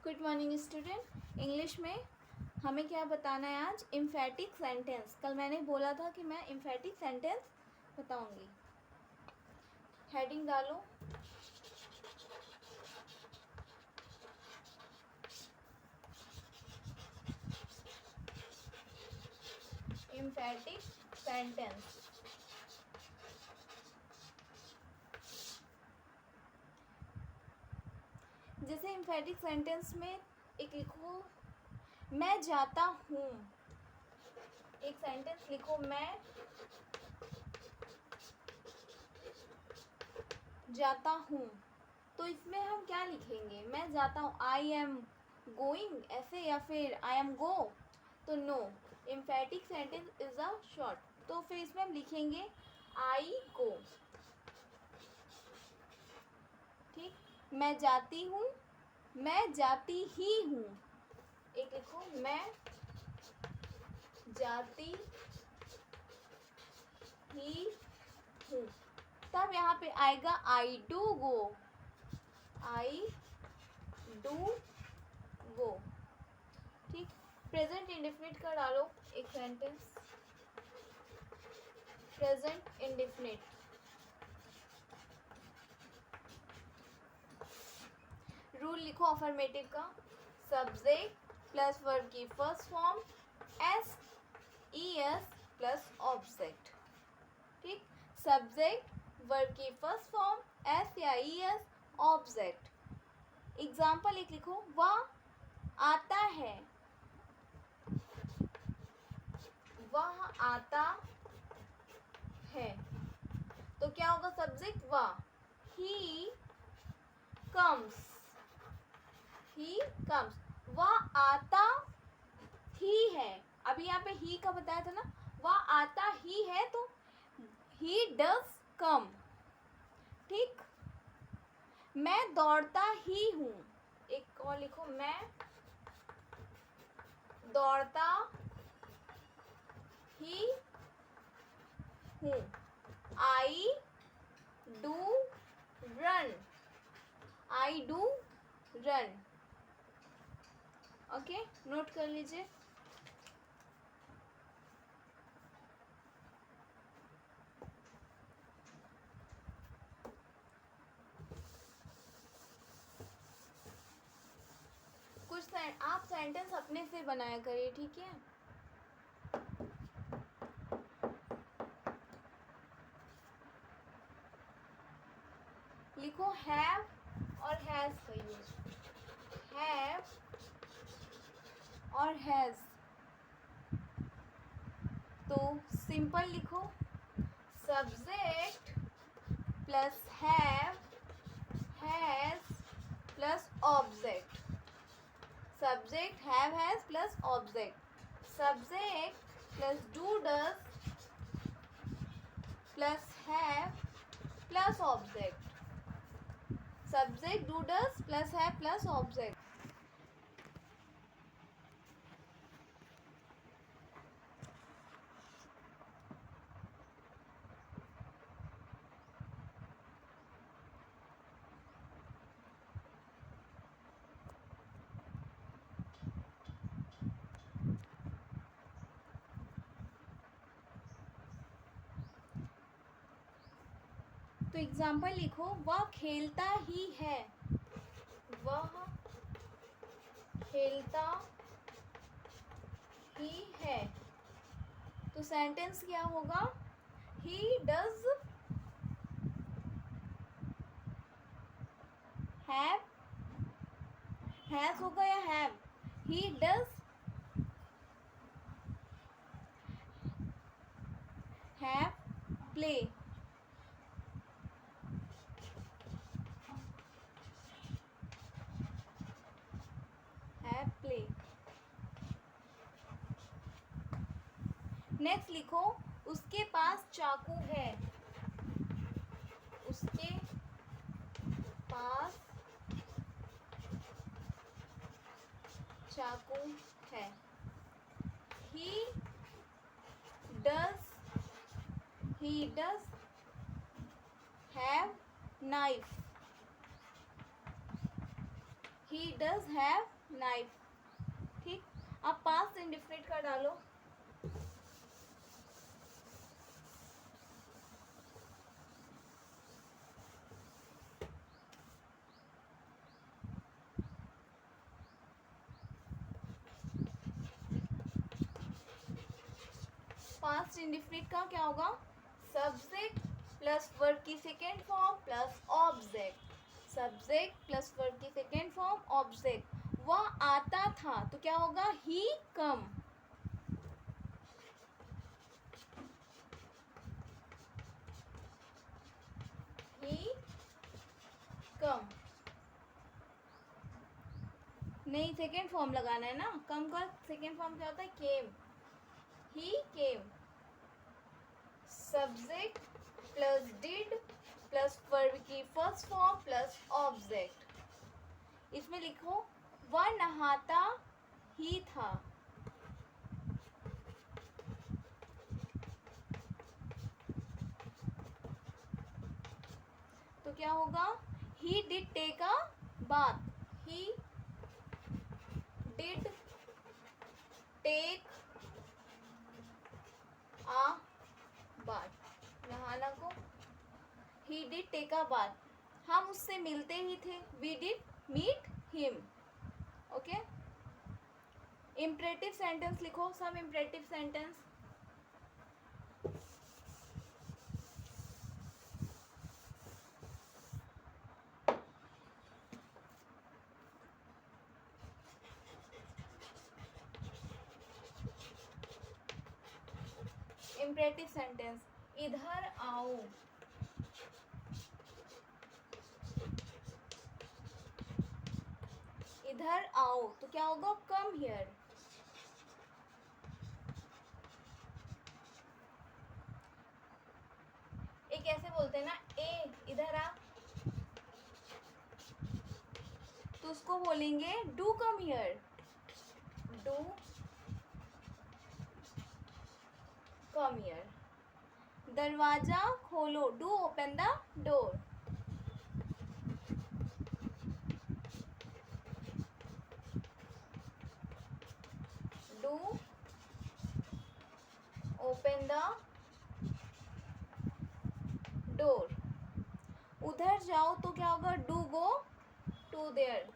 Good morning student. English में हमें क्या बताना है आज? Emphatic sentence. कल मैंने बोला था कि मैं एम्फेटिक सेंटेंस बताऊंगी। हेडिंग डालो। Emphatic sentence. जैसे एम्फेटिक सेंटेंस में एक लिखो, मैं जाता हूँ। एक सेंटेंस लिखो, मैं जाता हूँ। तो इसमें हम क्या लिखेंगे? मैं जाता हूँ, आई एम गोइंग ऐसे, या फिर आई एम गो। तो no, emphatic sentence is a short. तो फिर इसमें हम लिखेंगे आई गो। ठीक, मैं जाती हूँ, मैं जाती ही हूँ। एक लिखो, मैं जाती ही हूँ। तब यहाँ पे आएगा I do go. I do go. ठीक, प्रेजेंट इंडेफिनिट का डालो एक सेंटेंस। Present indefinite. रूल लिखो अफर्मेटिव का। सब्जेक्ट प्लस वर्ब की first form S E S plus object. ठीक, सब्जेक्ट वर्ब की फर्स्ट फॉर्म एस या ई एस ऑब्जेक्ट। एग्जाम्पल एक लिखो, वह आता है, वह आता है। तो क्या होगा? सब्जेक्ट वह। He comes, he comes. वह आता ही है। अभी यहाँ पे ही का बताया था ना, वह आता ही है, तो ही डज कम। ठीक, मैं दौड़ता ही हूँ। एक और लिखो, मैं दौड़ता ही हूँ। I do run, I do run. Okay, note कर लीजिए। कुछ आप सेंटेंस अपने से बनाया करिए, ठीक है? लिखो हैव और हैज का यूज। हैव और हैज। तो सिंपल लिखो, subject plus have, has plus object. Subject have has plus object. Subject plus do does plus have plus object. Subject do does plus have plus object. तो example लिखो, वह खेलता ही है, वह खेलता ही है। तो सेंटेंस क्या होगा? ही डज हैव, हैज होगा या have? He does have play, have play. Next लिखो, उसके पास चाकू है, उसके पास चाकू है। He does have knife, he does have knife. ठीक, अब पास्ट इंडेफिनिट का डालो। पास्ट इंडेफिनिट का क्या होगा? सब्जेक्ट प्लस वर्ब की second form plus object. Subject plus verb की सेकेंड फॉर्म ऑब्जेक्ट। वह आता था तो क्या होगा? ही कम। ही कम, नहीं सेकेंड फॉर्म लगाना है ना। कम का सेकेंड फॉर्म क्या होता है? Came. He came. Subject plus did plus verb की फर्स्ट फॉर्म प्लस ऑब्जेक्ट। इसमें लिखो वह नहाता ही था। तो क्या होगा? He did take a bath. He did take a bath. नहाना को he did take a bath. हम उससे मिलते ही थे। We did meet him. Okay, imperative sentence लिखो, सब इम्परेटिव सेंटेंस। इम्परेटिव सेंटेंस, इधर आओ। इधर आओ तो क्या होगा? Come here. एक ऐसे बोलते हैं ना, ए इधर आ, तो उसको बोलेंगे do come here. Do come here. दरवाजा खोलो, do open the door. Do open the door. उधर जाओ तो क्या होगा? Do go to there.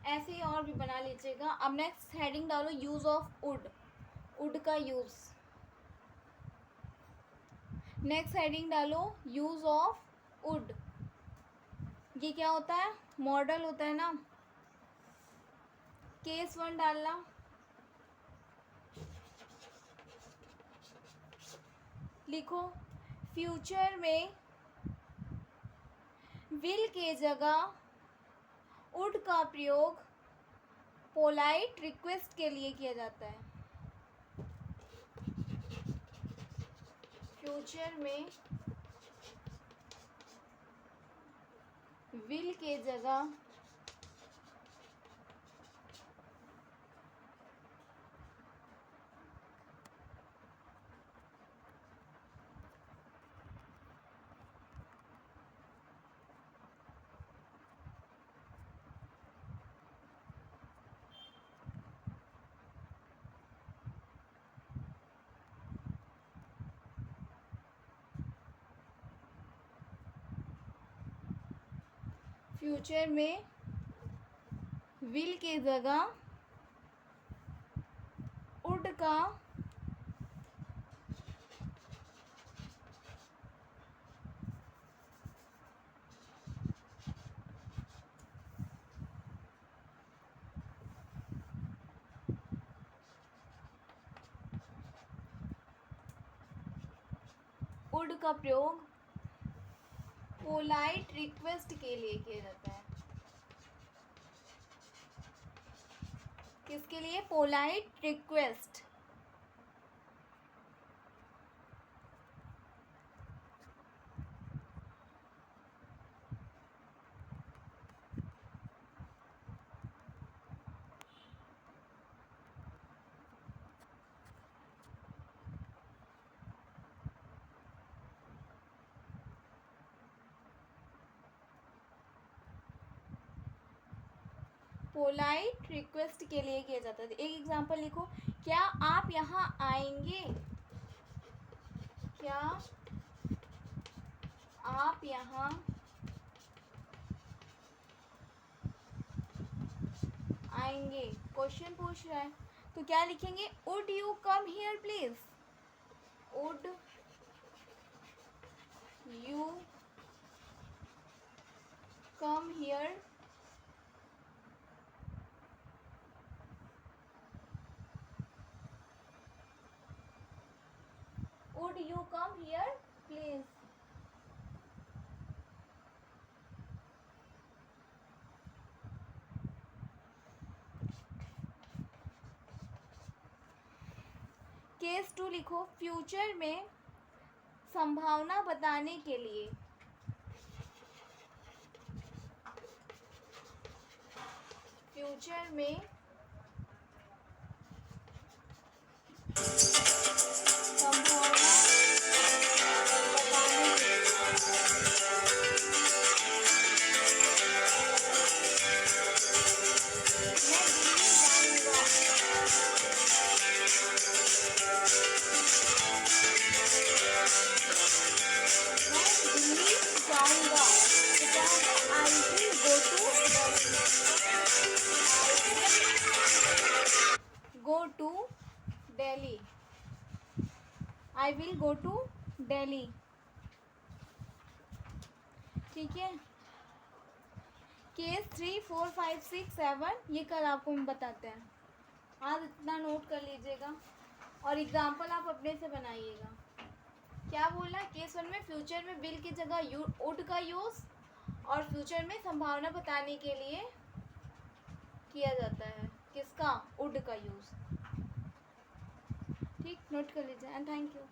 ऐसे ही और भी बना लीजिएगा। अब नेक्स्ट हेडिंग डालो, यूज ऑफ वुड। वुड का यूज। नेक्स्ट हेडिंग डालो, यूज ऑफ वुड। ये क्या होता है? मॉडल होता है ना। केस 1 डालना। लिखो फ्यूचर में विल के जगह वुड का प्रयोग पोलाइट रिक्वेस्ट के लिए किया जाता है। फ्यूचर में विल के जगह फ्यूचर में विल के जगह वुड का वुड का प्रयोग पोलाइट रिक्वेस्ट के लिए किया जाता है। किसके लिए? Polite request. पोलाइट रिक्वेस्ट के लिए किया जाता है। एक एग्जांपल लिखो, क्या आप यहाँ आएंगे? क्या आप यहाँ आएंगे? क्वेश्चन पूछ रहा है, तो क्या लिखेंगे? Would you come here please? Would you come here? Would you come here please? Case 2 लिखो, फ्यूचर में संभावना बताने के लिए फ्यूचर में संभावना बताने के लिए मैं दिल्ली जाऊंगा। तो क्या होगा? I will go to Delhi. I will go to Delhi. ठीक है। केस 3, 4, 5, 6, 7 ये कल आपको हम बताते हैं। आज इतना नोट कर लीजिएगा और एग्जाम्पल आप अपने से बनाइएगा। क्या बोलना है? केस 1 में फ्यूचर में विल की जगह वुड का यूज़ और फ्यूचर में संभावना बताने के लिए किया जाता है। किसका? वुड का यूज़। ठीक, नोट कर लीजिए एंड थैंक यू।